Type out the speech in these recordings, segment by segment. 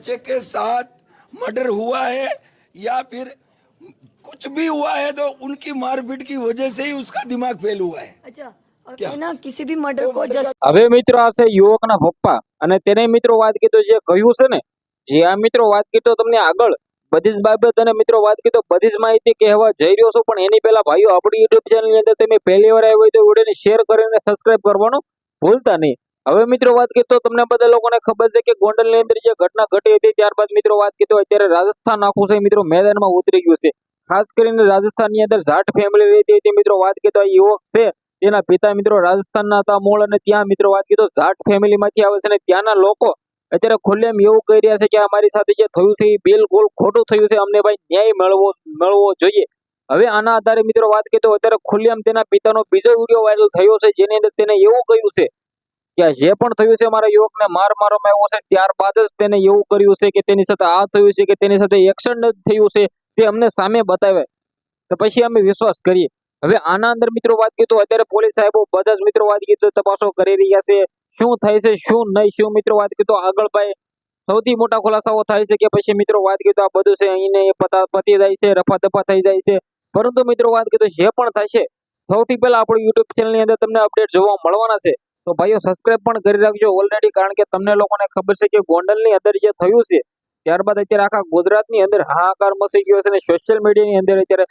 बच्चे के साथ मर्डर हुआ है या फिर कुछ भी हुआ है तो उनकी मारपीट की वजह से ही उसका दिमाग फेल हुआ है। अच्छा और क्या? है ना किसी भी मर्डर को जस्ट હવે મિત્રો આ છે યુવકના પપ્પા અને તેને મિત્રો વાત કીધું જે કહ્યું છે ને જે આ મિત્રો વાત કીધો તમને આગળ બધી જ બાબત અને મિત્રો વાત કીધો બધી જ માહિતી કહેવા જઈ રહ્યો છું પણ એની પહેલા ભાઈઓ આપણી યુટ્યુબ ચેનલ ની અંદર તમે પહેલી વાર આવ્યો હોય તો વિડીયોને શેર કરીને સબસ્ક્રાઇબ કરવાનું ભૂલતા નહીં। હવે મિત્રો વાત કીધો તમને બધા લોકોને ખબર છે કે ગોંડલની અંદર જે ઘટના ઘટી હતી ત્યારબાદ મિત્રો વાત કીધો અત્યારે રાજસ્થાન આખું છે મિત્રો મેદાનમાં ઉતરી ગયું છે। ખાસ કરીને રાજસ્થાનની અંદર જાટ ફેમિલી રહેતી હતી મિત્રો વાત કીધો આ યુવક છે તેના પિતા મિત્રો રાજસ્થાનના હતા મૂળ અને ત્યાં મિત્રો વાત કીધો જાટ ફેમિલીમાંથી આવે છે અને ત્યાંના લોકો અત્યારે ખુલ્લેમ એવું કહી રહ્યા છે કે અમારી સાથે જે થયું છે એ બિલકુલ ખોટું થયું છે, અમને ભાઈ ન્યાય મળવો જોઈએ। હવે આના આધારે મિત્રો વાત કીધો અત્યારે ખુલ્લેમ તેના પિતાનો બીજો વિડીયો વાયરલ થયો છે જેની અંદર તેને એવું કહ્યું છે કે જે પણ થયું છે મારા યુવકને માર મારવામાં આવ્યો છે ત્યારબાદ જ તેને એવું કર્યું છે કે તેની સાથે આ થયું છે કે તેની સાથે એક્શન થયું છે તે અમને સામે બતાવે તો પછી અમે વિશ્વાસ કરીએ। હવે આના અંદર મિત્રો વાત કીધો અત્યારે પોલીસ સાહેબો બધા જ મિત્રો વાત કીધો તપાસો કરી રહ્યા છે શું થાય છે શું નહીં શું મિત્રો વાત કીધો આગળ ભાઈ સૌથી મોટા ખુલાસાઓ થાય છે કે પછી મિત્રો વાત કીધો આ બધું છે અહીંને પતી જાય છે રફા દફા થઈ જાય છે પરંતુ મિત્રો વાત કીધો જે પણ થશે સૌથી પહેલા આપણી યુટ્યુબ ચેનલ ની અંદર તમને અપડેટ જોવા મળવાના છે તો ભાઈઓ સબસ્ક્રાઇબ પણ કરી રાખજો ઓલરેડી કારણ કે તમને લોકોને ખબર છે કે ગોંડલની અંદર જે થયું છે ત્યારબાદ અત્યારે આખા ગુજરાતની અંદર હાહાકાર મચી ગયો છે અને સોશિયલ મીડિયાની અંદર અત્યારે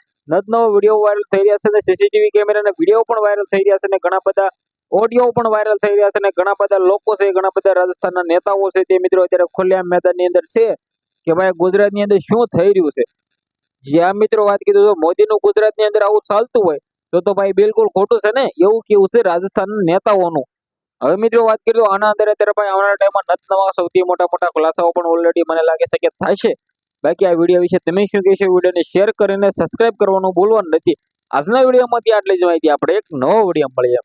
નવો વિડીયો વાયરલ થઈ રહ્યા છે અને સીસીટીવી કેમેરાના વિડીયો પણ વાયરલ થઈ રહ્યા છે અને ઘણા બધા ઓડિયો પણ વાયરલ થઈ રહ્યા છે અને ઘણા બધા લોકો છે ઘણા બધા રાજસ્થાનના નેતાઓ છે તે મિત્રો અત્યારે ખુલ્લેઆમ મેદાનની અંદર છે કે ભાઈ ગુજરાતની અંદર શું થઈ રહ્યું છે। જ્યાં મિત્રો વાત કીધું તો મોદીનું ગુજરાતની અંદર આવું ચાલતું હોય તો ભાઈ બિલકુલ ખોટું છે ને એવું કેવું છે રાજસ્થાનના નેતાઓનું। હવે મિત્રો વાત કરીએ તો આના અંદર અત્યારે ભાઈ આવનારા ટાઈમમાં નવા સૌથી મોટા ખુલાસાઓ પણ ઓલરેડી મને લાગે છે કે થશે। બાકી આ વિડીયો વિશે તમે શું કહેશો વિડીયોને શેર કરીને સબસ્ક્રાઇબ કરવાનું ભૂલવાનું નથી। આજના વિડીયોમાંથી આટલી જ માહિતી આપણે એક નવો વિડીયો મળીએ।